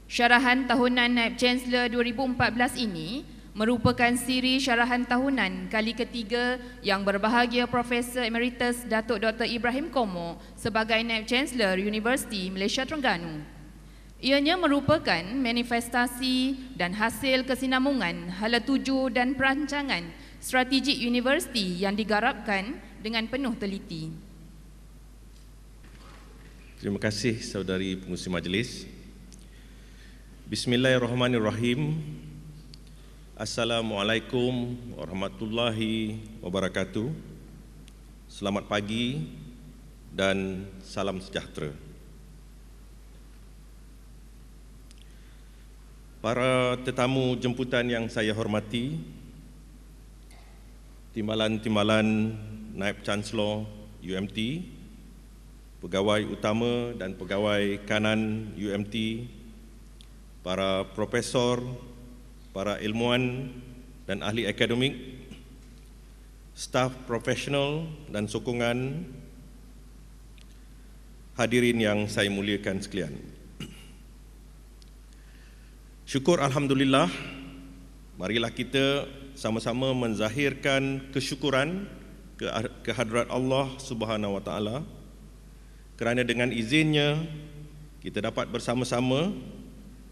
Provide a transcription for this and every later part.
Syarahan tahunan Naib Chancellor 2014 ini merupakan siri syarahan tahunan kali ketiga yang berbahagia Profesor Emeritus Datuk Dr. Ibrahim Komo sebagai Naib Chancellor Universiti Malaysia Terengganu. Ianya merupakan manifestasi dan hasil kesinambungan hala tuju dan perancangan strategik universiti yang digarapkan dengan penuh teliti. Terima kasih saudari pengurusi majlis. Bismillahirrahmanirrahim. Assalamualaikum warahmatullahi wabarakatuh. Selamat pagi dan salam sejahtera. Para tetamu jemputan yang saya hormati, timbalan-timbalan Naib Chancellor UMT, pegawai utama dan pegawai kanan UMT, para profesor, para ilmuwan dan ahli akademik, staf profesional dan sokongan, hadirin yang saya muliakan sekalian. Syukur Alhamdulillah, marilah kita sama-sama menzahirkan kesyukuran ke hadrat Allah Subhanahu wa Ta'ala kerana dengan izinnya kita dapat bersama-sama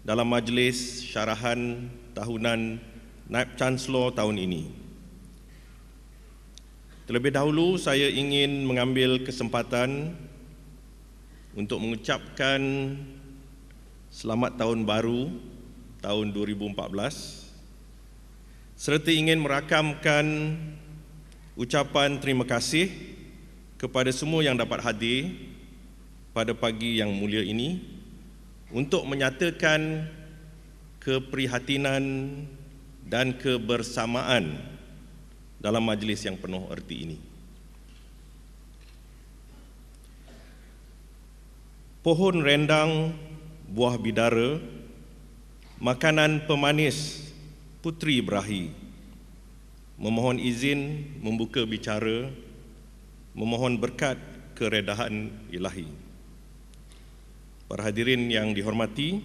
dalam majlis syarahan tahunan Naib Chancellor tahun ini. Terlebih dahulu saya ingin mengambil kesempatan untuk mengucapkan selamat tahun baru tahun 2014 serta ingin merakamkan ucapan terima kasih kepada semua yang dapat hadir pada pagi yang mulia ini untuk menyatakan keprihatinan dan kebersamaan dalam majlis yang penuh erti ini. Pohon rendang, buah bidara, makanan pemanis putri berahi, memohon izin membuka bicara, memohon berkat keredahan ilahi. Para hadirin yang dihormati,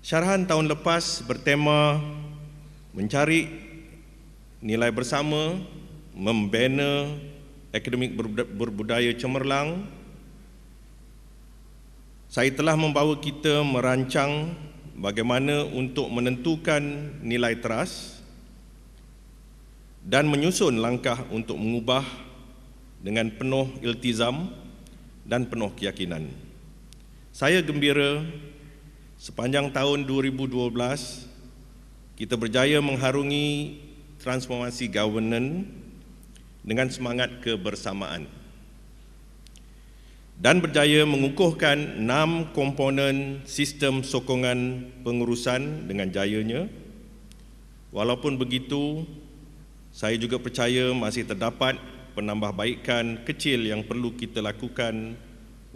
syarahan tahun lepas bertema mencari nilai bersama, membina akademik berbudaya cemerlang. Saya telah membawa kita merancang bagaimana untuk menentukan nilai teras dan menyusun langkah untuk mengubah dengan penuh iltizam dan penuh keyakinan. Saya gembira sepanjang tahun 2012 kita berjaya mengharungi transformasi governance dengan semangat kebersamaan dan berjaya mengukuhkan 6 komponen sistem sokongan pengurusan dengan jayanya. Walaupun begitu, saya juga percaya masih terdapat penambahbaikan kecil yang perlu kita lakukan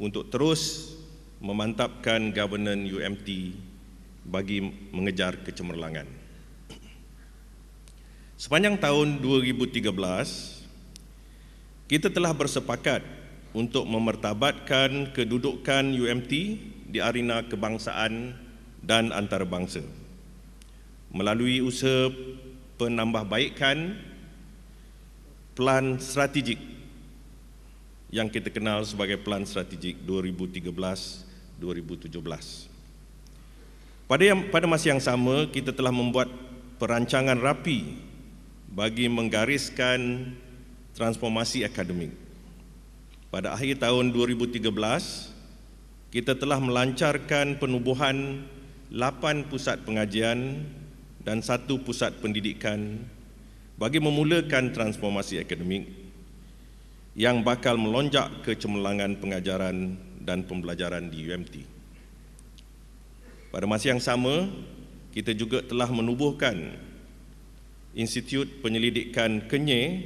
untuk terus memantapkan governance UMT bagi mengejar kecemerlangan. Sepanjang tahun 2013, kita telah bersepakat untuk memertabatkan kedudukan UMT di arena kebangsaan dan antarabangsa melalui usaha penambahbaikan Plan Strategik yang kita kenal sebagai Plan Strategik 2013-2017. Pada masa yang sama, kita telah membuat perancangan rapi bagi menggariskan transformasi akademik. Pada akhir tahun 2013, kita telah melancarkan penubuhan 8 pusat pengajian dan 1 pusat pendidikan bagi memulakan transformasi akademik yang bakal melonjak kecemerlangan pengajaran dan pembelajaran di UMT. Pada masa yang sama, kita juga telah menubuhkan Institut Penyelidikan Kenyir,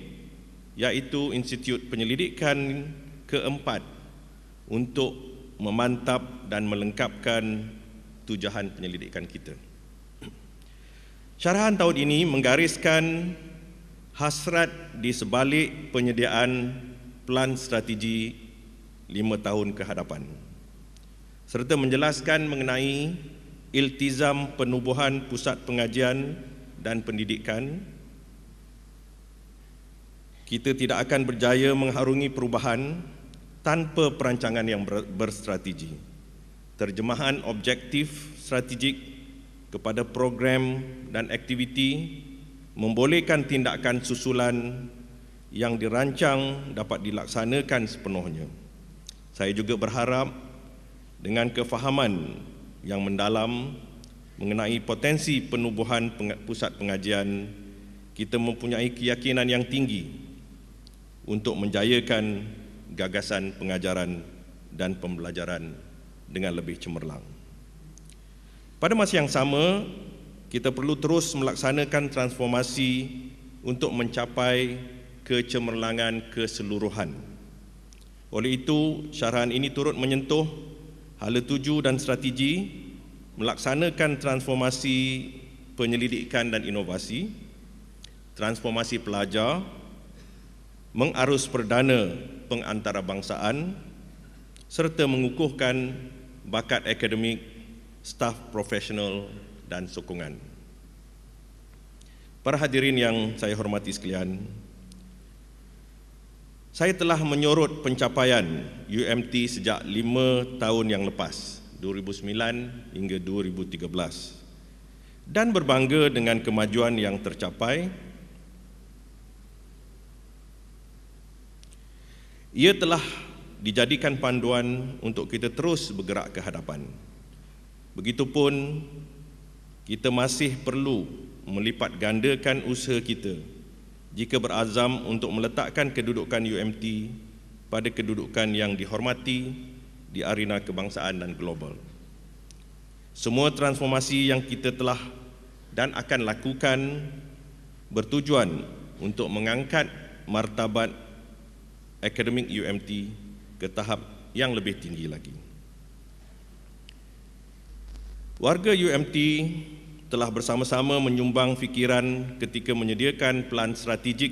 iaitu Institut Penyelidikan keempat untuk memantap dan melengkapkan tujuan penyelidikan kita. Syarahan tahun ini menggariskan hasrat di sebalik penyediaan plan strategi 5 tahun ke hadapan. serta menjelaskan mengenai iltizam penubuhan pusat pengajian dan pendidikan. Kita tidak akan berjaya mengharungi perubahan tanpa perancangan yang berstrategi. Terjemahan objektif strategik kepada program dan aktiviti membolehkan tindakan susulan yang dirancang dapat dilaksanakan sepenuhnya. Saya juga berharap dengan kefahaman yang mendalam mengenai potensi penubuhan pusat pengajian, kita mempunyai keyakinan yang tinggi untuk menjayakan gagasan pengajaran dan pembelajaran dengan lebih cemerlang. Pada masa yang sama, kita perlu terus melaksanakan transformasi untuk mencapai kecemerlangan keseluruhan. Oleh itu, syarahan ini turut menyentuh hala tuju dan strategi melaksanakan transformasi penyelidikan dan inovasi, transformasi pelajar, mengarus perdana pengantarabangsaaan serta mengukuhkan bakat akademik, staf profesional dan sokongan. Para hadirin yang saya hormati sekalian, saya telah menyorot pencapaian UMT sejak 5 tahun yang lepas, 2009 hingga 2013, dan berbangga dengan kemajuan yang tercapai. Ia telah dijadikan panduan untuk kita terus bergerak ke hadapan. Begitupun, kita masih perlu melipat gandakan usaha kita jika berazam untuk meletakkan kedudukan UMT pada kedudukan yang dihormati di arena kebangsaan dan global. Semua transformasi yang kita telah dan akan lakukan bertujuan untuk mengangkat martabat akademik UMT ke tahap yang lebih tinggi lagi. Warga UMT telah bersama-sama menyumbang fikiran ketika menyediakan Pelan Strategik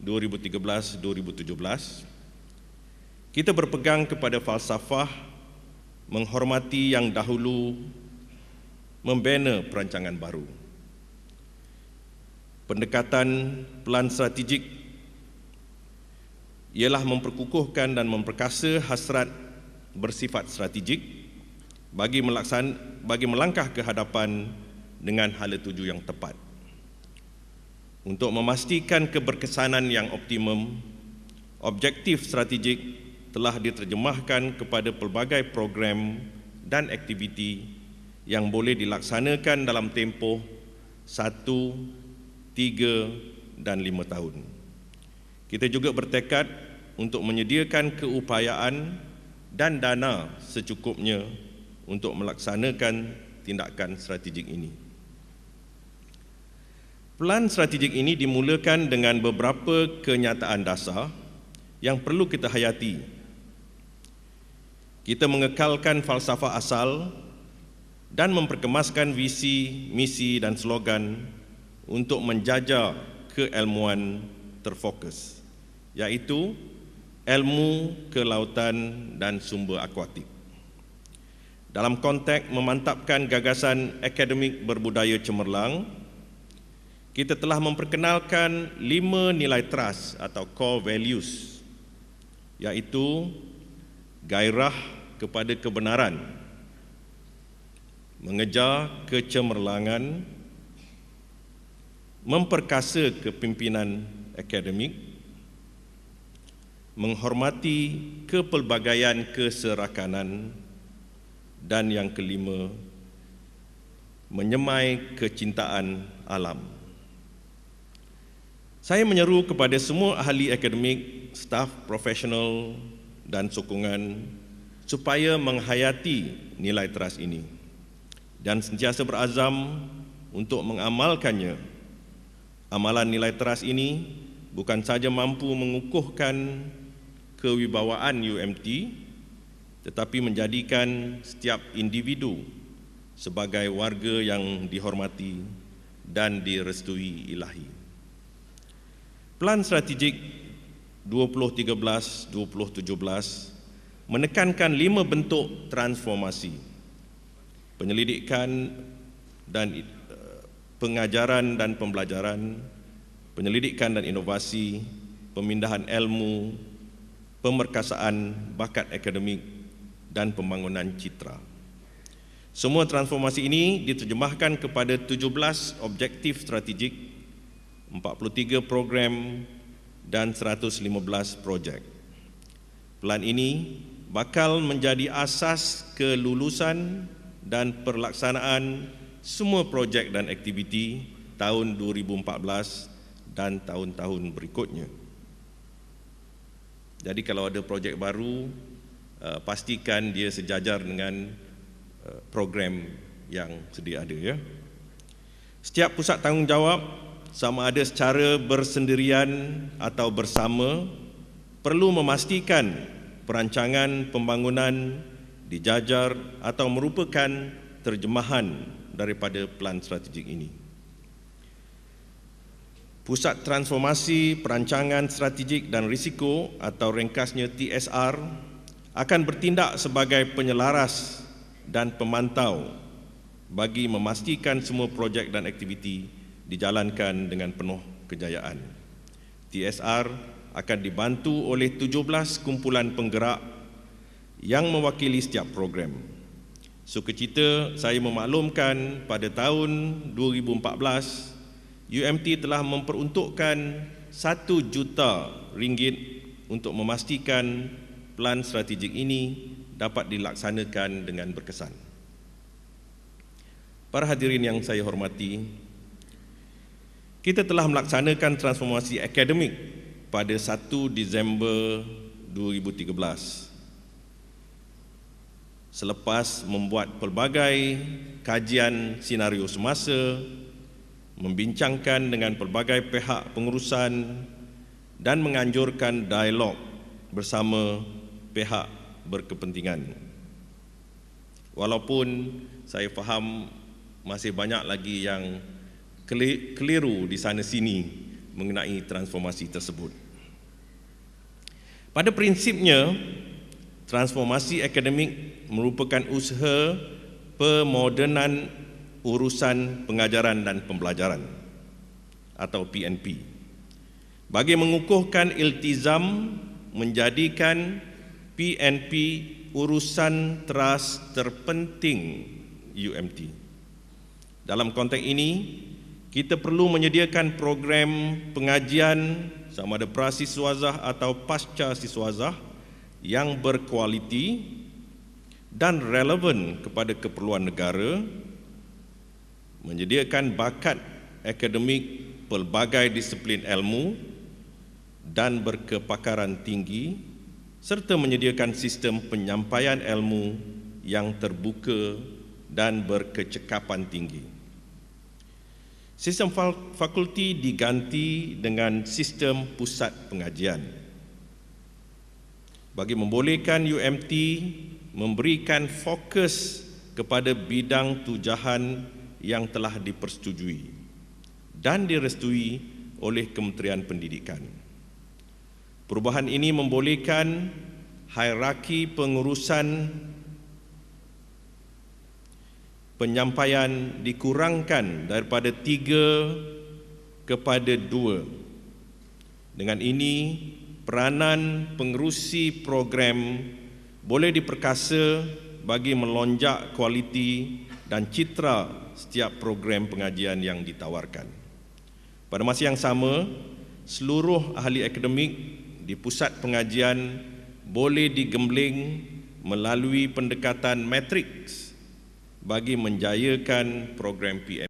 2013-2017. Kita berpegang kepada falsafah menghormati yang dahulu membina perancangan baru. Pendekatan Pelan Strategik ialah memperkukuhkan dan memperkasa hasrat bersifat strategik bagi melangkah ke hadapan dengan hala tuju yang tepat. Untuk memastikan keberkesanan yang optimum, objektif strategik telah diterjemahkan kepada pelbagai program dan aktiviti yang boleh dilaksanakan dalam tempoh 1, 3 dan 5 tahun. Kita juga bertekad untuk menyediakan keupayaan dan dana secukupnya untuk melaksanakan tindakan strategik ini. Pelan strategik ini dimulakan dengan beberapa kenyataan dasar yang perlu kita hayati. Kita mengekalkan falsafah asal dan memperkemaskan visi, misi dan slogan untuk menjaja keilmuan terfokus, iaitu ilmu kelautan dan sumber akuatik. Dalam konteks memantapkan gagasan akademik berbudaya cemerlang, kita telah memperkenalkan 5 nilai teras atau core values, iaitu gairah kepada kebenaran, mengejar kecemerlangan, memperkasa kepimpinan akademik, menghormati kepelbagaian keserakanan, dan yang kelima, menyemai kecintaan alam. Saya menyeru kepada semua ahli akademik, staf profesional dan sokongan supaya menghayati nilai teras ini dan sentiasa berazam untuk mengamalkannya. Amalan nilai teras ini bukan saja mampu mengukuhkan kewibawaan UMT, tetapi menjadikan setiap individu sebagai warga yang dihormati dan direstui ilahi. Pelan Strategik 2013-2017 menekankan 5 bentuk transformasi: penyelidikan dan pengajaran dan pembelajaran, penyelidikan dan inovasi, pemindahan ilmu, pemerkasaan bakat akademik, dan pembangunan citra. Semua transformasi ini diterjemahkan kepada 17 objektif strategik, 43 program dan 115 projek. Pelan ini bakal menjadi asas kelulusan dan perlaksanaan semua projek dan aktiviti tahun 2014 dan tahun-tahun berikutnya. Jadi kalau ada projek baru, pastikan dia sejajar dengan program yang sedia ada, ya. Setiap pusat tanggungjawab, sama ada secara bersendirian atau bersama, perlu memastikan perancangan pembangunan dijajar atau merupakan terjemahan daripada pelan strategik ini. Pusat Transformasi Perancangan Strategik dan Risiko atau ringkasnya TSR akan bertindak sebagai penyelaras dan pemantau bagi memastikan semua projek dan aktiviti dijalankan dengan penuh kejayaan. TSR akan dibantu oleh 17 kumpulan penggerak yang mewakili setiap program. Sukacita saya memaklumkan pada tahun 2014 UMT telah memperuntukkan RM1 juta untuk memastikan pelan strategik ini dapat dilaksanakan dengan berkesan. Para hadirin yang saya hormati, kita telah melaksanakan transformasi akademik pada 1 Disember 2013. Selepas membuat pelbagai kajian senario semasa, membincangkan dengan pelbagai pihak pengurusan dan menganjurkan dialog bersama pihak berkepentingan. Walaupun saya faham masih banyak lagi yang keliru di sana sini mengenai transformasi tersebut. Pada prinsipnya, transformasi akademik merupakan usaha pemodenan urusan pengajaran dan pembelajaran atau PNP bagi mengukuhkan iltizam menjadikan PNP urusan teras terpenting UMT. Dalam konteks ini, kita perlu menyediakan program pengajian sama ada prasiswazah atau pasca siswazah yang berkualiti dan relevan kepada keperluan negara, menyediakan bakat akademik pelbagai disiplin ilmu dan berkepakaran tinggi, serta menyediakan sistem penyampaian ilmu yang terbuka dan berkecekapan tinggi. Sistem fakulti diganti dengan sistem pusat pengajian bagi membolehkan UMT memberikan fokus kepada bidang tujahan yang telah dipersetujui dan direstui oleh Kementerian Pendidikan. Perubahan ini membolehkan hierarki pengurusan penyampaian dikurangkan daripada 3 kepada 2. Dengan ini, peranan pengerusi program boleh diperkasa bagi melonjak kualiti dan citra setiap program pengajian yang ditawarkan. Pada masa yang sama, seluruh ahli akademik di pusat pengajian boleh digembling melalui pendekatan matriks bagi menjayakan program PM.